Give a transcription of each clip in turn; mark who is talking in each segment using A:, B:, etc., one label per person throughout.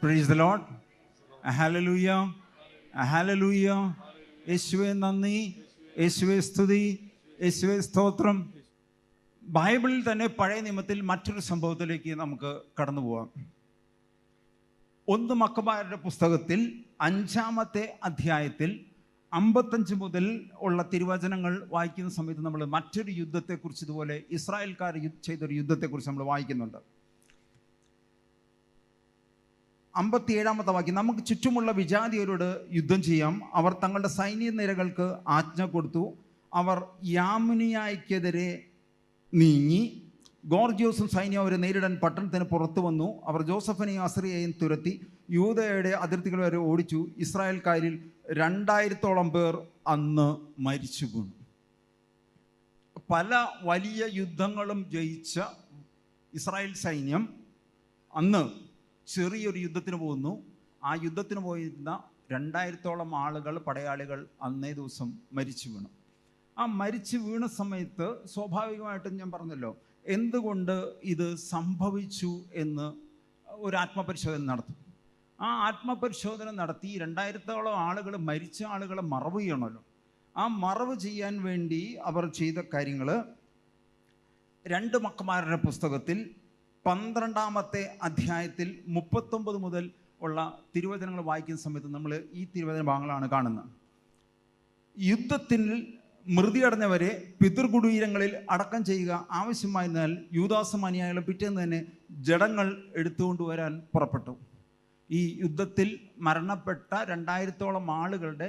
A: Price the Lord. Hallelujah, hallelujah. യേശുവേ നന്ദി, യേശുവേ സ്തുതി, യേശുവേ സ്തോത്രം. ബൈബിളിൽ തന്നെ പഴയ നിയമത്തിൽ മറ്റൊരു സംഭവത്തിലേക്ക് നമുക്ക് കടന്നു പോവാം. 1 മക്കബായരുടെ പുസ്തകത്തിൽ 5-ാമത്തെ അധ്യായത്തിൽ 55 മുതൽ ഉള്ള തിരുവചനങ്ങൾ വായിക്കുന്ന സമയത്ത് നമ്മൾ മറ്റൊരു യുദ്ധത്തെക്കുറിച്ച്, ഇതുപോലെ ഇസ്രായേൽക്കാർ ചെയ്തൊരു യുദ്ധത്തെക്കുറിച്ച് നമ്മൾ വായിക്കുന്നുണ്ട്. 57-ാമത്തെ വാക്യം, നമുക്ക് ചുറ്റുമുള്ള വിജാതിയരോട് യുദ്ധം ചെയ്യാം. അവർ തങ്ങളുടെ സൈന്യ നിരകൾക്ക് ആജ്ഞ കൊടുത്തു. അവർ യാമുനിയായ്ക്കെതിരെ നീങ്ങി. ഗോർജിയോസും സൈന്യം അവരെ നേരിടാൻ പട്ടണത്തിന് പുറത്തു വന്നു. അവർ ജോസഫിനെയും അസറിയെയും തുരത്തി യൂദയുടെ അതിർത്തികൾ വരെ ഓടിച്ചു. ഇസ്രായേൽക്കാരിൽ 2000-ഓളം പേർ അന്ന് മരിച്ചു വീണു. പല വലിയ യുദ്ധങ്ങളും ജയിച്ച ഇസ്രായേൽ സൈന്യം അന്ന് ചെറിയൊരു യുദ്ധത്തിന് പോകുന്നു. ആ യുദ്ധത്തിന് പോയിരുന്ന 2000-ഓളം ആളുകൾ, പടയാളികൾ അന്നേ ദിവസം മരിച്ചു വീണു. ആ മരിച്ചു വീണ സമയത്ത് സ്വാഭാവികമായിട്ടും ഞാൻ പറഞ്ഞല്ലോ, എന്തുകൊണ്ട് ഇത് സംഭവിച്ചു എന്ന് ഒരു ആത്മപരിശോധന നടത്തും. ആ ആത്മപരിശോധന നടത്തി 2000-ഓളം ആളുകൾ, മരിച്ച ആളുകളെ മറവ് ചെയ്യണമല്ലോ. ആ മറവ് ചെയ്യാൻ വേണ്ടി അവർ ചെയ്ത കാര്യങ്ങൾ 2 മക്കബായരുടെ പുസ്തകത്തിൽ 12-ാമത്തെ അധ്യായത്തിൽ 39 മുതൽ ഉള്ള തിരുവചനങ്ങൾ വായിക്കുന്ന സമയത്ത് നമ്മൾ ഈ തിരുവചന ഭാഗങ്ങളാണ് കാണുന്നത്. യുദ്ധത്തിൽ മൃതിയടഞ്ഞവരെ പിതൃകുടീരങ്ങളിൽ അടക്കം ചെയ്യുക ആവശ്യമായതിനാൽ യൂദാസും അനുയായികളും പിറ്റേന്ന് തന്നെ ജഡങ്ങൾ എടുത്തുകൊണ്ടുവരാൻ പുറപ്പെട്ടു. ഈ യുദ്ധത്തിൽ മരണപ്പെട്ട 2000-ഓളം ആളുകളുടെ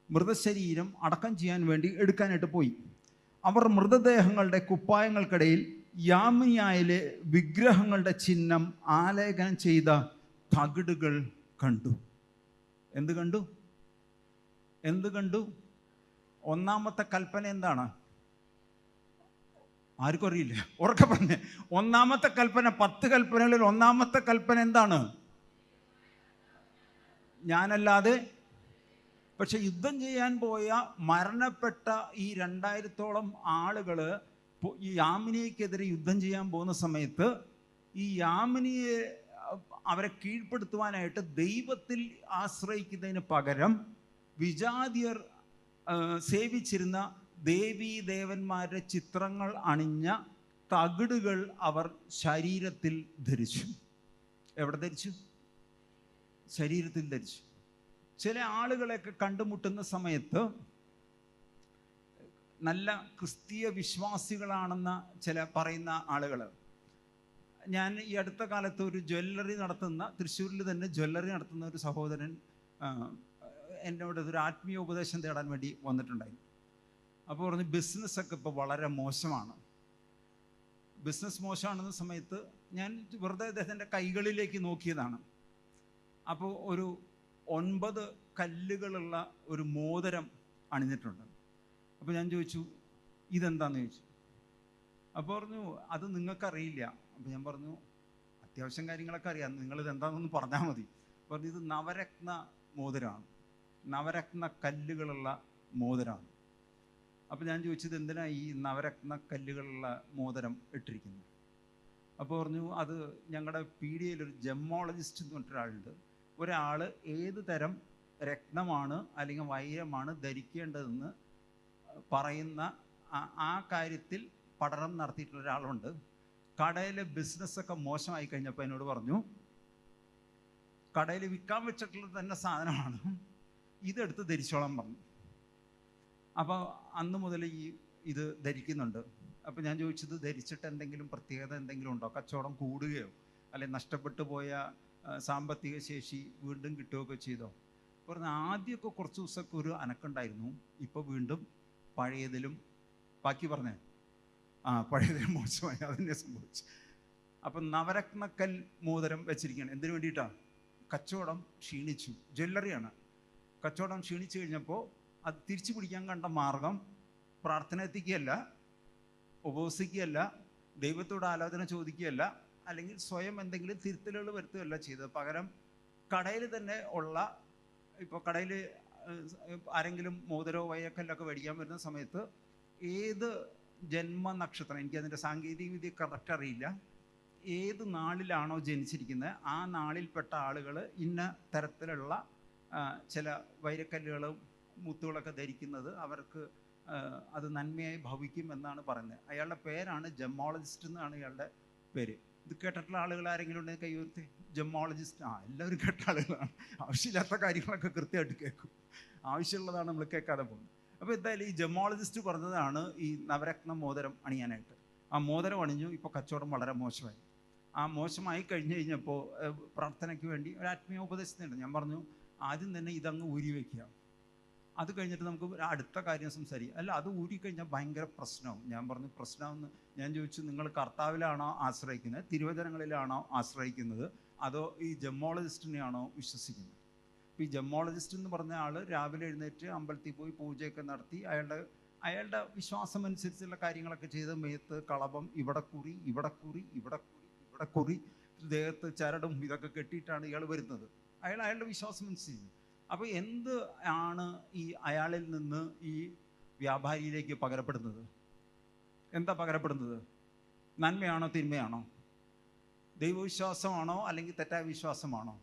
A: മൃതശരീരം അടക്കം ചെയ്യാൻ വേണ്ടി എടുക്കാനായിട്ട് പോയി. അവർ മൃതദേഹങ്ങളുടെ കുപ്പായങ്ങൾക്കിടയിൽ യാമിനിയായിലെ വിഗ്രഹങ്ങളുടെ ചിഹ്നം ആലേഖനം ചെയ്ത തകിടുകൾ കണ്ടു. എന്ത് കണ്ടു? എന്ത് കണ്ടു? 1-ാമത്തെ കൽപ്പന എന്താണ്? ആർക്കും അറിയില്ല. ഉറക്കെ പറഞ്ഞേ. 1-ാമത്തെ കൽപ്പന, 10 കൽപ്പനകളിൽ 1-ാമത്തെ കൽപ്പന എന്താണ്? ഞാനല്ലാതെ. പക്ഷെ യുദ്ധം ചെയ്യാൻ പോയ മരണപ്പെട്ട ഈ 2000-ഓളം ആളുകൾ ഈ യാമിനിയെക്കെതിരെ യുദ്ധം ചെയ്യാൻ പോകുന്ന സമയത്ത് ഈ യാമിനിയെ അവരെ കീഴ്പ്പെടുത്തുവാനായിട്ട് ദൈവത്തിൽ ആശ്രയിക്കുന്നതിന് പകരം വിജാതിയർ സേവിച്ചിരുന്ന ദേവീ ദേവന്മാരുടെ ചിത്രങ്ങൾ അണിഞ്ഞ തകിടുകൾ അവർ ശരീരത്തിൽ ധരിച്ചു. എവിടെ ധരിച്ചു? ശരീരത്തിൽ ധരിച്ചു. ചില ആളുകളെയൊക്കെ കണ്ടുമുട്ടുന്ന സമയത്ത് നല്ല ക്രിസ്തീയ വിശ്വാസികളാണെന്ന ചില പറയുന്ന ആളുകൾ, ഞാൻ ഈ അടുത്ത കാലത്ത് ഒരു ജ്വല്ലറി നടത്തുന്ന, തൃശ്ശൂരിൽ തന്നെ ജ്വല്ലറി നടത്തുന്ന ഒരു സഹോദരൻ എന്നോട് ഒരു ആത്മീയ ഉപദേശം തേടാൻ വേണ്ടി വന്നിട്ടുണ്ടായി. അപ്പോൾ പറഞ്ഞു, ബിസിനസ്സൊക്കെ ഇപ്പോൾ വളരെ മോശമാണ്. ബിസിനസ് മോശമാണെന്ന സമയത്ത് ഞാൻ വെറുതെ അദ്ദേഹത്തിൻ്റെ കൈകളിലേക്ക് നോക്കിയതാണ്. അപ്പോൾ ഒരു 9 കല്ലുകളുള്ള ഒരു മോതിരം അണിഞ്ഞിട്ടുണ്ട്. അപ്പോൾ ഞാൻ ചോദിച്ചു, ഇതെന്താണെന്ന് ചോദിച്ചു. അപ്പോൾ പറഞ്ഞു, അത് നിങ്ങൾക്കറിയില്ല. അപ്പോൾ ഞാൻ പറഞ്ഞു, അത്യാവശ്യം കാര്യങ്ങളൊക്കെ അറിയാം, നിങ്ങളിത് എന്താണെന്നൊന്ന് പറഞ്ഞാൽ മതി. പറഞ്ഞു, ഇത് നവരത്ന മോതിരമാണ്, നവരത്ന കല്ലുകളുള്ള മോതിരമാണ്. അപ്പോൾ ഞാൻ ചോദിച്ചത്, എന്തിനാ ഈ നവരത്ന കല്ലുകളുള്ള മോതിരം ഇട്ടിരിക്കുന്നത്? അപ്പോൾ പറഞ്ഞു, അത് ഞങ്ങളുടെ PDAയിൽ ഒരു ജെമ്മോളജിസ്റ്റ് എന്ന് പറഞ്ഞൊരാളുണ്ട്. ഒരാൾ ഏത് തരം രത്നമാണ് അല്ലെങ്കിൽ വൈരമാണ് ധരിക്കേണ്ടതെന്ന് പറയുന്ന ആ കാര്യത്തിൽ പഠനം നടത്തിയിട്ടുള്ള ഒരാളുണ്ട്. കടയിലെ ബിസിനസ്സൊക്കെ മോശമായി കഴിഞ്ഞപ്പോൾ എന്നോട് പറഞ്ഞു, കടയിൽ വിൽക്കാൻ വെച്ചിട്ടുള്ള തന്നെ സാധനമാണ്, ഇതെടുത്ത് ധരിച്ചോളാൻ പറഞ്ഞു. അപ്പോൾ അന്ന് മുതൽ ഇത് ധരിക്കുന്നുണ്ട്. അപ്പോൾ ഞാൻ ചോദിച്ചത്, ധരിച്ചിട്ട് എന്തെങ്കിലും പ്രത്യേകത എന്തെങ്കിലും ഉണ്ടോ? കച്ചവടം കൂടുകയോ അല്ലെങ്കിൽ നഷ്ടപ്പെട്ടു പോയ സാമ്പത്തിക ശേഷി വീണ്ടും കിട്ടുകയൊക്കെ ചെയ്തോ? പറഞ്ഞ, ആദ്യമൊക്കെ കുറച്ച് ദിവസമൊക്കെ ഒരു അനക്കുണ്ടായിരുന്നു, ഇപ്പോൾ വീണ്ടും പഴയതിലും, ബാക്കി പറഞ്ഞേ, പഴയതിലും മോശമായി, അതിനെ സംഭവിച്ചു. അപ്പം നവരത്നക്കൽ മോതിരം വെച്ചിരിക്കുകയാണ്. എന്തിനു വേണ്ടിയിട്ടാണ്? കച്ചവടം ക്ഷീണിച്ചു. ജ്വല്ലറിയാണ്. കച്ചവടം ക്ഷീണിച്ചു കഴിഞ്ഞപ്പോൾ അത് തിരിച്ചു പിടിക്കാൻ കണ്ട മാർഗം പ്രാർത്ഥന എത്തിക്കുകയല്ല, ഉപവസിക്കുകയല്ല, ദൈവത്തോട് ആലോചന ചോദിക്കുകയല്ല, അല്ലെങ്കിൽ സ്വയം എന്തെങ്കിലും തിരുത്തലുകൾ വരുത്തുകയല്ല ചെയ്തത്. പകരം കടയിൽ തന്നെ ഉള്ള, ഇപ്പോൾ കടയിൽ ആരെങ്കിലും മോതിരോ വയ്യക്കല്ലൊക്കെ മേടിക്കാൻ വരുന്ന സമയത്ത് ഏത് ജന്മനക്ഷത്രം, എനിക്കതിൻ്റെ സാങ്കേതിക വിദ്യ കറക്റ്റ് അറിയില്ല, ഏത് നാളിലാണോ ജനിച്ചിരിക്കുന്നത് ആ നാളിൽപ്പെട്ട ആളുകൾ ഇന്ന തരത്തിലുള്ള ചില വൈരക്കല്ലുകളും മുത്തുകളൊക്കെ ധരിക്കുന്നത് അവർക്ക് അത് നന്മയായി ഭവിക്കും എന്നാണ് പറയുന്നത്. അയാളുടെ പേരാണ് ജെമ്മോളജിസ്റ്റ് എന്നാണ് ഇയാളുടെ പേര്. ഇത് കേട്ടിട്ടുള്ള ആളുകൾ ആരെങ്കിലും ഉണ്ടെങ്കിൽ കൈ ഉയർത്തി. ജെമ്മോളജിസ്റ്റ്, എല്ലാവരും കേട്ട ആളുകളാണ്. ആവശ്യമില്ലാത്ത കാര്യങ്ങളൊക്കെ കൃത്യമായിട്ട് കേൾക്കും, ആവശ്യമുള്ളതാണ് നമ്മൾ കേൾക്കാതെ പോകുന്നത്. അപ്പോൾ എന്തായാലും ഈ ജെമ്മോളജിസ്റ്റ് പറഞ്ഞതാണ് ഈ നവരത്ന മോതിരം അണിയാനായിട്ട്. ആ മോതിരം അണിഞ്ഞു. ഇപ്പോൾ കച്ചവടം വളരെ മോശമായി. ആ മോശമായി കഴിഞ്ഞപ്പോൾ പ്രാർത്ഥനയ്ക്ക് വേണ്ടി ഒരു ആത്മീയ ഉപദേശത്തിനുണ്ട്. ഞാൻ പറഞ്ഞു ആദ്യം തന്നെ ഇതങ്ങ് ഊരി വയ്ക്കുക, അത് കഴിഞ്ഞിട്ട് നമുക്ക് അടുത്ത കാര്യം സംസാരിക്കാം. അല്ല, അത് ഊരിക്കഴിഞ്ഞാൽ ഭയങ്കര പ്രശ്നമാവും. ഞാൻ പറഞ്ഞു പ്രശ്നമെന്ന് ഞാൻ ചോദിച്ചു, നിങ്ങൾ കർത്താവിലാണോ ആശ്രയിക്കുന്നത്, തിരുവചനങ്ങളിലാണോ ആശ്രയിക്കുന്നത്, അതോ ഈ ജെമ്മോളജിസ്റ്റിനെയാണോ വിശ്വസിക്കുന്നത്? ഇപ്പോൾ ഈ ജെമ്മോളജിസ്റ്റ് എന്ന് പറഞ്ഞ ആൾ രാവിലെ എഴുന്നേറ്റ് അമ്പലത്തിൽ പോയി പൂജയൊക്കെ നടത്തി അയാളുടെ വിശ്വാസം അനുസരിച്ചുള്ള കാര്യങ്ങളൊക്കെ ചെയ്ത് മേത്ത് കളഭം, ഇവിടെ കുറി, ഇവിടെ കുറി, ഇവിടെ കുറി, ഇവിടെ കുറി, ദേഹത്ത് ചരടും ഇതൊക്കെ കെട്ടിയിട്ടാണ് ഇയാൾ വരുന്നത്. അയാളുടെ വിശ്വാസം അനുസരിച്ച്. അപ്പോൾ എന്ത് ആണ് ഈ അയാളിൽ നിന്ന് ഈ വ്യാപാരിയിലേക്ക് പകരപ്പെടുന്നത്? എന്താ പകരപ്പെടുന്നത്? നന്മയാണോ തിന്മയാണോ? ദൈവവിശ്വാസമാണോ അല്ലെങ്കിൽ തെറ്റായ വിശ്വാസമാണോ?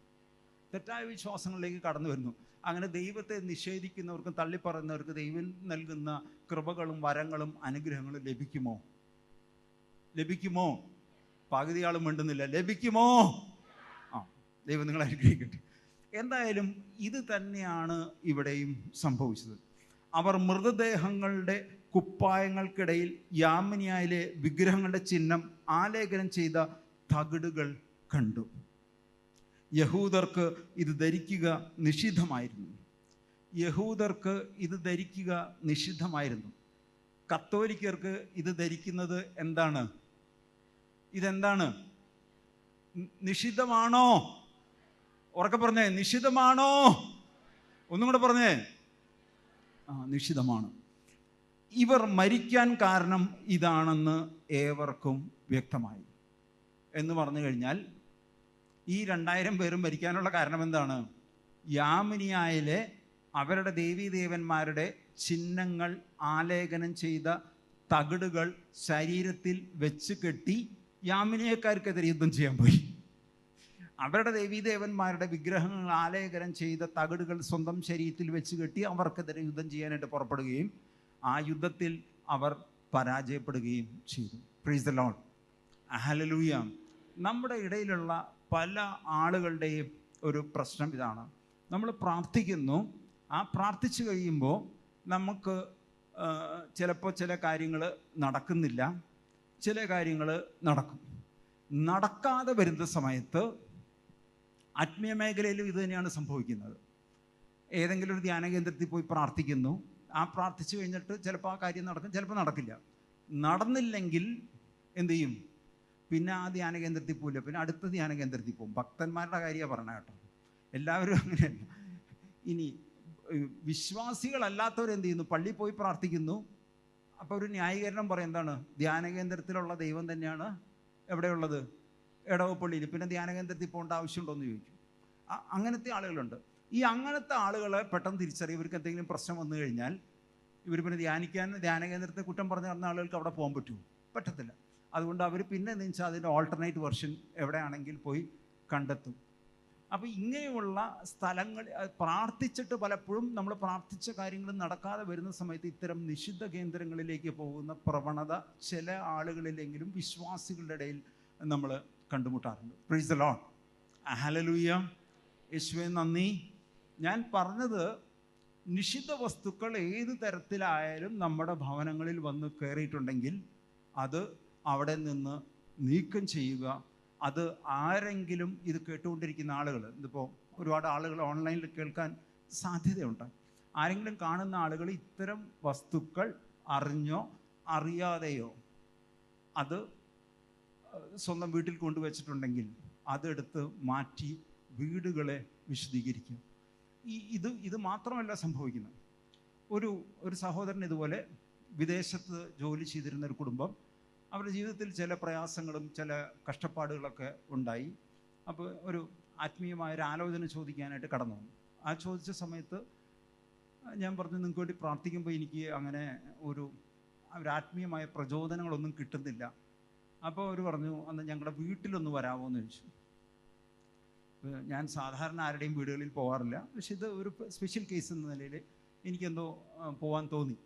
A: തെറ്റായ വിശ്വാസങ്ങളിലേക്ക് കടന്നു വരുന്നു. അങ്ങനെ ദൈവത്തെ നിഷേധിക്കുന്നവർക്കും തള്ളിപ്പറയുന്നവർക്ക് ദൈവം നൽകുന്ന കൃപകളും വരങ്ങളും അനുഗ്രഹങ്ങളും ലഭിക്കുമോ? ലഭിക്കുമോ? പകുതി ആളും മിണ്ടുന്നില്ല. ലഭിക്കുമോ? ദൈവം നിങ്ങളെ അനുഗ്രഹിക്കട്ടെ. എന്തായാലും ഇത് തന്നെയാണ് ഇവിടെയും സംഭവിച്ചത്. അവർ മൃതദേഹങ്ങളുടെ കുപ്പായങ്ങൾക്കിടയിൽ യാമിനിയായിലെ വിഗ്രഹങ്ങളുടെ ചിഹ്നം ആലേഖനം ചെയ്ത തകിടുകൾ കണ്ടു. യഹൂദർക്ക് ഇത് ധരിക്കുക നിഷിദ്ധമായിരുന്നു. യഹൂദർക്ക് ഇത് ധരിക്കുക നിഷിദ്ധമായിരുന്നു. കത്തോലിക്കർക്ക് ഇത് ധരിക്കുന്നത് എന്താണ്? ഇതെന്താണ്? നിഷിദ്ധമാണോ? ഉറക്കെ പറഞ്ഞേ, നിഷിദ്ധമാണോ? ഒന്നും കൂടെ പറഞ്ഞേ. നിഷിദ്ധമാണ്. ഇവർ മരിക്കാൻ കാരണം ഇതാണെന്ന് ഏവർക്കും വ്യക്തമായി. എന്ന് പറഞ്ഞു കഴിഞ്ഞാൽ ഈ 2000 പേരും മരിക്കാനുള്ള കാരണം എന്താണ്? യാമിനിയായിലെ അവരുടെ ദേവീദേവന്മാരുടെ ചിഹ്നങ്ങൾ ആലേഖനം ചെയ്ത തകിടുകൾ ശരീരത്തിൽ വെച്ച് കെട്ടി യാമിനിയക്കാർക്കെതിരെ യുദ്ധം ചെയ്യാൻ പോയി. അവരുടെ ദേവീദേവന്മാരുടെ വിഗ്രഹങ്ങൾ ആലേഖനം ചെയ്ത തകിടുകൾ സ്വന്തം ശരീരത്തിൽ വെച്ച് കെട്ടി അവർക്കെതിരെ യുദ്ധം ചെയ്യാനായിട്ട് പുറപ്പെടുകയും ആ യുദ്ധത്തിൽ അവർ പരാജയപ്പെടുകയും ചെയ്തു. Price the Lord, hallelujah. നമ്മുടെ ഇടയിലുള്ള പല ആളുകളുടെയും ഒരു പ്രശ്നം ഇതാണ്. നമ്മൾ പ്രാർത്ഥിക്കുന്നു, ആ പ്രാർത്ഥിച്ചു കഴിയുമ്പോൾ നമുക്ക് ചിലപ്പോൾ ചില കാര്യങ്ങൾ നടക്കുന്നില്ല, ചില കാര്യങ്ങൾ നടക്കും. നടക്കാതെ വരുന്ന സമയത്ത് ആത്മീയ മേഖലയിലും ഇത് തന്നെയാണ് സംഭവിക്കുന്നത്. ഏതെങ്കിലും ഒരു ധ്യാന കേന്ദ്രത്തിൽ പോയി പ്രാർത്ഥിക്കുന്നു, ആ പ്രാർത്ഥിച്ചു കഴിഞ്ഞിട്ട് ചിലപ്പോൾ ആ കാര്യം നടക്കും, ചിലപ്പോൾ നടക്കില്ല. നടന്നില്ലെങ്കിൽ എന്തു ചെയ്യും? പിന്നെ ആ ധ്യാന കേന്ദ്രത്തിൽ പോവില്ല, പിന്നെ അടുത്ത ധ്യാന കേന്ദ്രത്തിൽ പോകും. ഭക്തന്മാരുടെ കാര്യമാണ് പറഞ്ഞ കേട്ടോ, എല്ലാവരും അങ്ങനെയല്ല. ഇനി വിശ്വാസികളല്ലാത്തവരെന്ത് ചെയ്യുന്നു? പള്ളിയിൽ പോയി പ്രാർത്ഥിക്കുന്നു. അപ്പോൾ ഒരു ന്യായീകരണം പറയും, എന്താണ്? ധ്യാന കേന്ദ്രത്തിലുള്ള ദൈവം തന്നെയാണ് എവിടെയുള്ളത്? ഇടവപ്പള്ളിയിൽ. പിന്നെ ധ്യാന കേന്ദ്രത്തിൽ പോകേണ്ട ആവശ്യമുണ്ടോ എന്ന് ചോദിക്കും. അങ്ങനത്തെ ആളുകളുണ്ട്. ഈ അങ്ങനത്തെ ആളുകളെ പെട്ടെന്ന് തിരിച്ചറിയും. ഇവർക്ക് എന്തെങ്കിലും പ്രശ്നം വന്നു കഴിഞ്ഞാൽ ഇവർ പിന്നെ ധ്യാന കേന്ദ്രത്തെ കുറ്റം പറഞ്ഞു നടന്ന ആളുകൾക്ക് അവിടെ പോകാൻ പറ്റുമോ? പറ്റത്തില്ല. അതുകൊണ്ട് അവർ പിന്നെ എന്താ വെച്ചാൽ അതിൻ്റെ ഓൾട്ടർനേറ്റ് വെർഷൻ എവിടെയാണെങ്കിൽ പോയി കണ്ടെത്തും. അപ്പോൾ ഇങ്ങനെയുള്ള സ്ഥലങ്ങൾ പ്രാർത്ഥിച്ചിട്ട് പലപ്പോഴും നമ്മൾ പ്രാർത്ഥിച്ച കാര്യങ്ങൾ നടക്കാതെ വരുന്ന സമയത്ത് ഇത്തരം നിഷിദ്ധ കേന്ദ്രങ്ങളിലേക്ക് പോകുന്ന പ്രവണത ചില ആളുകളിലെങ്കിലും വിശ്വാസികളുടെ ഇടയിൽ നമ്മൾ കണ്ടുമുട്ടാറുണ്ട്. Praise the Lord, hallelujah. യേശുവേ നന്ദി. ഞാൻ പറഞ്ഞത് നിഷിദ്ധ വസ്തുക്കൾ ഏത് തരത്തിലായാലും നമ്മുടെ ഭവനങ്ങളിൽ വന്ന് കയറിയിട്ടുണ്ടെങ്കിൽ അത് അവിടെ നിന്ന് നീക്കം ചെയ്യുക. അത് ആരെങ്കിലും ഇത് കേട്ടുകൊണ്ടിരിക്കുന്ന ആളുകൾ, ഇതിപ്പോൾ ഒരുപാട് ആളുകൾ ഓൺലൈനിൽ കേൾക്കാൻ സാധ്യതയുണ്ട്. ആരെങ്കിലും കാണുന്ന ആളുകൾ ഇത്തരം വസ്തുക്കൾ അറിഞ്ഞോ അറിയാതെയോ അത് സ്വന്തം വീട്ടിൽ കൊണ്ടുവച്ചിട്ടുണ്ടെങ്കിൽ അതെടുത്ത് മാറ്റി വീടുകളെ വിശദീകരിക്കുക. ഇത് മാത്രമല്ല സംഭവിക്കുന്നത്. ഒരു സഹോദരൻ ഇതുപോലെ വിദേശത്ത് ജോലി ചെയ്തിരുന്ന ഒരു കുടുംബം, അവരുടെ ജീവിതത്തിൽ ചില പ്രയാസങ്ങളും ചില കഷ്ടപ്പാടുകളൊക്കെ ഉണ്ടായി. അപ്പോൾ ഒരു ആത്മീയമായൊരു ആലോചന ചോദിക്കാനായിട്ട് കടന്നു വന്നു. ആ ചോദിച്ച സമയത്ത് ഞാൻ പറഞ്ഞു, നിങ്ങൾക്ക് വേണ്ടി പ്രാർത്ഥിക്കുമ്പോൾ എനിക്ക് അങ്ങനെ ഒരു ആത്മീയമായ പ്രചോദനങ്ങളൊന്നും കിട്ടുന്നില്ല. അപ്പോൾ അവർ പറഞ്ഞു, അന്ന് ഞങ്ങളുടെ വീട്ടിലൊന്ന് വരാമോ എന്ന് ചോദിച്ചു. ഞാൻ സാധാരണ ആരുടെയും വീടുകളിൽ പോകാറില്ല, പക്ഷെ ഇത് ഒരു സ്പെഷ്യൽ കേസ് എന്ന നിലയിൽ എനിക്കെന്തോ പോകാൻ തോന്നി.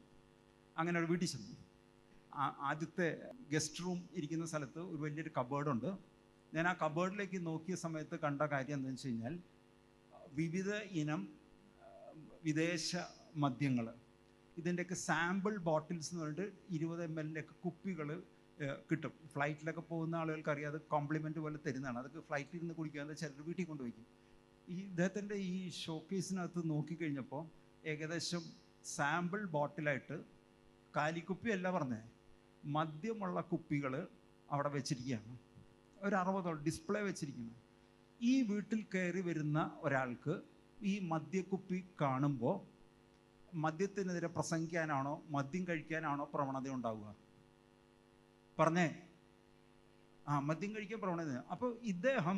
A: അങ്ങനെ ഒരു വീട്ടിൽ ചെന്നു. ആദ്യത്തെ ഗസ്റ്റ് റൂം ഇരിക്കുന്ന സ്ഥലത്ത് ഒരു വലിയൊരു കബേർഡുണ്ട്. ഞാൻ ആ കബേർഡിലേക്ക് നോക്കിയ സമയത്ത് കണ്ട കാര്യം എന്താണെന്ന് വെച്ച് കഴിഞ്ഞാൽ, വിവിധ ഇനം വിദേശ മദ്യങ്ങൾ, ഇതിൻ്റെയൊക്കെ സാമ്പിൾ ബോട്ടിൽസ് എന്ന് പറഞ്ഞിട്ട് 20 ml കുപ്പികൾ കിട്ടും. ഫ്ലൈറ്റിലൊക്കെ പോകുന്ന ആളുകൾക്ക് അറിയാം, അത് കോംപ്ലിമെൻറ്റ് പോലെ തരുന്നതാണ്. അതൊക്കെ ഫ്ലൈറ്റിൽ ഇരുന്ന് കുടിക്കാതെ ചിലർ വീട്ടിൽ കൊണ്ടുപോയിക്കും. ഇദ്ദേഹത്തിൻ്റെ ഈ ഷോക്കേസിനകത്ത് നോക്കിക്കഴിഞ്ഞപ്പോൾ ഏകദേശം സാമ്പിൾ ബോട്ടിലായിട്ട് കാലിക്കുപ്പിയല്ല പറഞ്ഞേ, മദ്യമുള്ള കുപ്പികൾ അവിടെ വെച്ചിരിക്കുകയാണ്. ഒരു 60 ഡിസ്പ്ലേ വെച്ചിരിക്കുന്നു. ഈ വീട്ടിൽ കയറി വരുന്ന ഒരാൾക്ക് ഈ മദ്യക്കുപ്പി കാണുമ്പോൾ മദ്യത്തിനെതിരെ പ്രസംഗിക്കാനാണോ മദ്യം കഴിക്കാനാണോ പ്രവണത ഉണ്ടാവുക? പറഞ്ഞേ. മദ്യം കഴിക്കാൻ പ്രവണത. അപ്പോൾ ഇദ്ദേഹം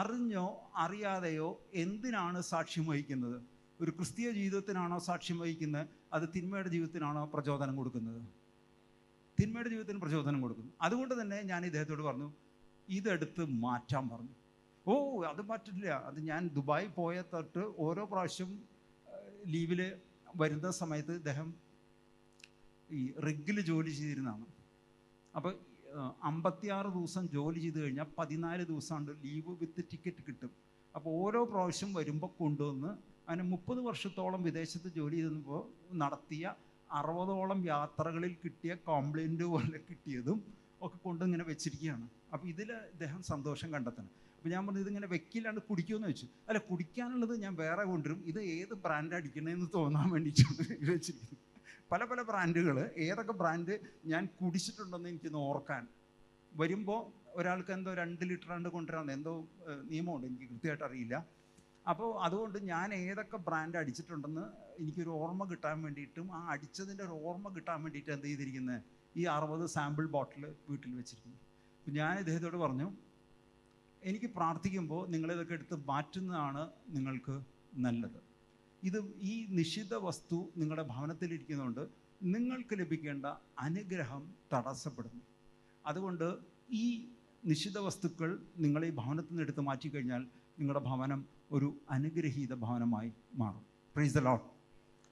A: അറിഞ്ഞോ അറിയാതെയോ എന്തിനാണ് സാക്ഷ്യം വഹിക്കുന്നത്? ഒരു ക്രിസ്തീയ ജീവിതത്തിനാണോ സാക്ഷ്യം വഹിക്കുന്നത്? അത് തിന്മയുടെ ജീവിതത്തിനാണോ പ്രചോദനം കൊടുക്കുന്നത്? തിന്മയുടെ ജീവിതത്തിന് പ്രചോദനം കൊടുക്കുന്നു. അതുകൊണ്ട് തന്നെ ഞാൻ ഇദ്ദേഹത്തോട് പറഞ്ഞു, ഇതെടുത്ത് മാറ്റാൻ പറഞ്ഞു. അത് പറ്റില്ല, അത് ഞാൻ ദുബായ് പോയ തൊട്ട് ഓരോ പ്രാവശ്യം ലീവിൽ വരുന്ന സമയത്ത് ഇദ്ദേഹം ഈ റിഗിൽ ജോലി ചെയ്തിരുന്നതാണ്. അപ്പോൾ 56 ദിവസം ജോലി ചെയ്ത് കഴിഞ്ഞാൽ 14 ദിവസമാണ് ലീവ് വിത്ത് ടിക്കറ്റ് കിട്ടും. അപ്പോൾ ഓരോ പ്രാവശ്യം വരുമ്പോൾ കൊണ്ടുവന്ന്, അങ്ങനെ 30 വർഷത്തോളം വിദേശത്ത് ജോലി ചെയ്തപ്പോൾ നടത്തിയ 60ഓളം യാത്രകളിൽ കിട്ടിയ കോംപ്ലൈൻറ്റ് പോലെ കിട്ടിയതും ഒക്കെ കൊണ്ട് ഇങ്ങനെ വെച്ചിരിക്കുകയാണ്. അപ്പോൾ ഇതിൽ ഇദ്ദേഹം സന്തോഷം കണ്ടെത്തണം. അപ്പോൾ ഞാൻ പറഞ്ഞു, ഇതിങ്ങനെ വെക്കില്ലാണ്ട് കുടിക്കുമെന്ന് വെച്ചു. അല്ല, കുടിക്കാനുള്ളത് ഞാൻ വേറെ കൊണ്ടുവരും, ഇത് ഏത് ബ്രാൻഡ് അടിക്കണമെന്ന് തോന്നാൻ വേണ്ടിയിട്ടാണ് വെച്ചിരിക്കുന്നത്. പല പല ബ്രാൻഡുകൾ, ഏതൊക്കെ ബ്രാൻഡ് ഞാൻ കുടിച്ചിട്ടുണ്ടെന്ന് എനിക്കൊന്ന് ഓർക്കാൻ. വരുമ്പോൾ ഒരാൾക്ക് എന്തോ 2 ലിറ്റർ കൊണ്ടുവരാമെന്ന് എന്തോ നിയമമുണ്ട്, എനിക്ക് കൃത്യമായിട്ട് അറിയില്ല. അപ്പോൾ അതുകൊണ്ട് ഞാൻ ഏതൊക്കെ ബ്രാൻഡ് അടിച്ചിട്ടുണ്ടെന്ന് എനിക്കൊരു ഓർമ്മ കിട്ടാൻ വേണ്ടിയിട്ടും ആ അടിച്ചതിൻ്റെ ഒരു ഓർമ്മ കിട്ടാൻ വേണ്ടിയിട്ട് എന്ത് ചെയ്തിരിക്കുന്നത്, ഈ 60 സാമ്പിൾ ബോട്ടിൽ വീട്ടിൽ വെച്ചിരിക്കുന്നു. അപ്പോൾ ഞാൻ ഇദ്ദേഹത്തോട് പറഞ്ഞു, എനിക്ക് പ്രാർത്ഥിക്കുമ്പോൾ നിങ്ങളിതൊക്കെ എടുത്ത് മാറ്റുന്നതാണ് നിങ്ങൾക്ക് നല്ലത്. ഈ നിഷിദ്ധ വസ്തു നിങ്ങളുടെ ഭവനത്തിലിരിക്കുന്നതുകൊണ്ട് നിങ്ങൾക്ക് ലഭിക്കേണ്ട അനുഗ്രഹം തടസ്സപ്പെടുന്നു. അതുകൊണ്ട് ഈ നിഷിദ്ധ വസ്തുക്കൾ നിങ്ങൾ ഈ ഭവനത്തിൽ നിന്ന് എടുത്ത് മാറ്റിക്കഴിഞ്ഞാൽ നിങ്ങളുടെ ഭവനം ഒരു അനുഗ്രഹീത ഭവനമായി മാറും. Price the Lord.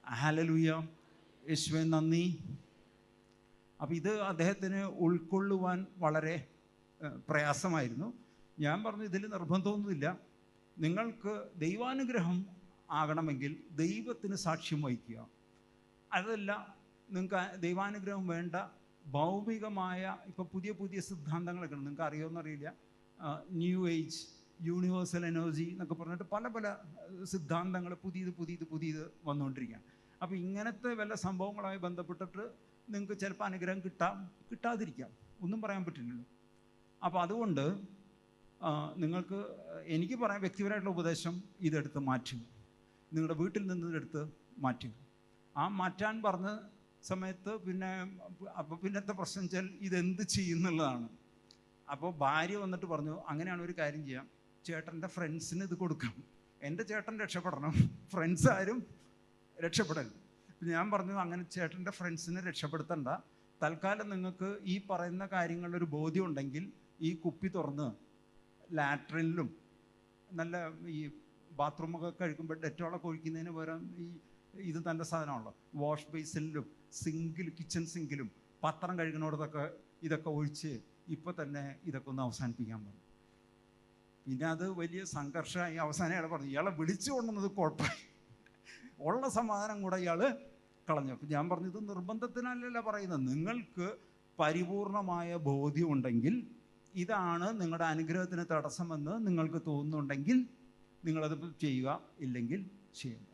A: ഹല്ലേലൂയ. യേശുവേ നന്ദി. അപ്പോൾ ഇത് അദ്ദേഹത്തിന് ഉൾക്കൊള്ളുവാൻ വളരെ പ്രയാസമായിരുന്നു. ഞാൻ പറഞ്ഞു, ഇതിൽ നിർബന്ധമൊന്നുമില്ല, നിങ്ങൾക്ക് ദൈവാനുഗ്രഹം ആകണമെങ്കിൽ ദൈവത്തിന് സാക്ഷ്യം വഹിക്കുക. അതല്ല, നിങ്ങൾക്ക് ദൈവാനുഗ്രഹം വേണ്ട, ഭൗമികമായ ഇപ്പോൾ പുതിയ പുതിയ സിദ്ധാന്തങ്ങളൊക്കെ ഉണ്ട്, നിങ്ങൾക്ക് അറിയുമെന്നറിയില്ല. ന്യൂ ഏജ്, യൂണിവേഴ്സൽ എനർജി എന്നൊക്കെ പറഞ്ഞിട്ട് പല പല സിദ്ധാന്തങ്ങൾ പുതിയത് വന്നുകൊണ്ടിരിക്കുകയാണ്. അപ്പോൾ ഇങ്ങനത്തെ വല്ല സംഭവങ്ങളുമായി ബന്ധപ്പെട്ടിട്ട് നിങ്ങൾക്ക് ചിലപ്പോൾ അനുഗ്രഹം കിട്ടാതിരിക്കാം, ഒന്നും പറയാൻ പറ്റില്ലല്ലോ. അപ്പോൾ അതുകൊണ്ട് നിങ്ങൾക്ക് എനിക്ക് പറയാൻ വ്യക്തിപരമായിട്ടുള്ള ഉപദേശം, ഇതെടുത്ത് മാറ്റുക, നിങ്ങളുടെ വീട്ടിൽ നിന്ന് ഇതെടുത്ത് മാറ്റുക. ആ മാറ്റാൻ പറഞ്ഞ സമയത്ത് പിന്നത്തെ പ്രശ്നം വെച്ചാൽ ഇതെന്ത് ചെയ്യുന്നുള്ളതാണ്. അപ്പോൾ ഭാര്യ വന്നിട്ട് പറഞ്ഞു, അങ്ങനെയാണ് ഒരു കാര്യം ചെയ്യാം, ചേട്ടൻ്റെ ഫ്രണ്ട്സിന് ഇത് കൊടുക്കാം, എൻ്റെ ചേട്ടൻ രക്ഷപ്പെടണം, ഫ്രണ്ട്സ് ആരും രക്ഷപ്പെടരുത്. ഞാൻ പറഞ്ഞു, അങ്ങനെ ചേട്ടൻ്റെ ഫ്രണ്ട്സിനെ രക്ഷപ്പെടുത്തണ്ട, തൽക്കാലം നിങ്ങൾക്ക് ഈ പറയുന്ന കാര്യങ്ങളിലൊരു ബോധ്യം ഉണ്ടെങ്കിൽ ഈ കുപ്പി തുറന്ന് ലാട്രിനിലും നല്ല ഈ ബാത്റൂമൊക്കെ കഴിക്കുമ്പോൾ ഡെറ്റോളൊക്കെ ഒഴിക്കുന്നതിന് പകരം ഇത് നല്ല സാധനമാണല്ലോ, വാഷ് ബേസിനിലും കിച്ചൺ സിങ്കിലും പാത്രം കഴുകുന്നിടത്തൊക്കെ ഇതൊക്കെ ഒഴിച്ച് ഇപ്പോൾ തന്നെ ഇതൊക്കെ ഒന്ന് അവസാനിപ്പിക്കാൻ പറഞ്ഞു. പിന്നെ അത് വലിയ സംഘർഷമായി. അവസാനം ഇയാൾ പറഞ്ഞു, ഇയാളെ വിളിച്ചു കൊണ്ടുവന്നത് കുഴപ്പമായി, ഉള്ള സമാധാനം കൂടെ ഇയാൾ കളഞ്ഞു. അപ്പം ഞാൻ പറഞ്ഞു, ഇത് നിർബന്ധത്തിനല്ലല്ല പറയുന്നത്, നിങ്ങൾക്ക് പരിപൂർണമായ ബോധ്യമുണ്ടെങ്കിൽ, ഇതാണ് നിങ്ങളുടെ അനുഗ്രഹത്തിന് തടസ്സമെന്ന് നിങ്ങൾക്ക് തോന്നുന്നുണ്ടെങ്കിൽ നിങ്ങളത് ചെയ്യുക, ഇല്ലെങ്കിൽ ചെയ്യണം.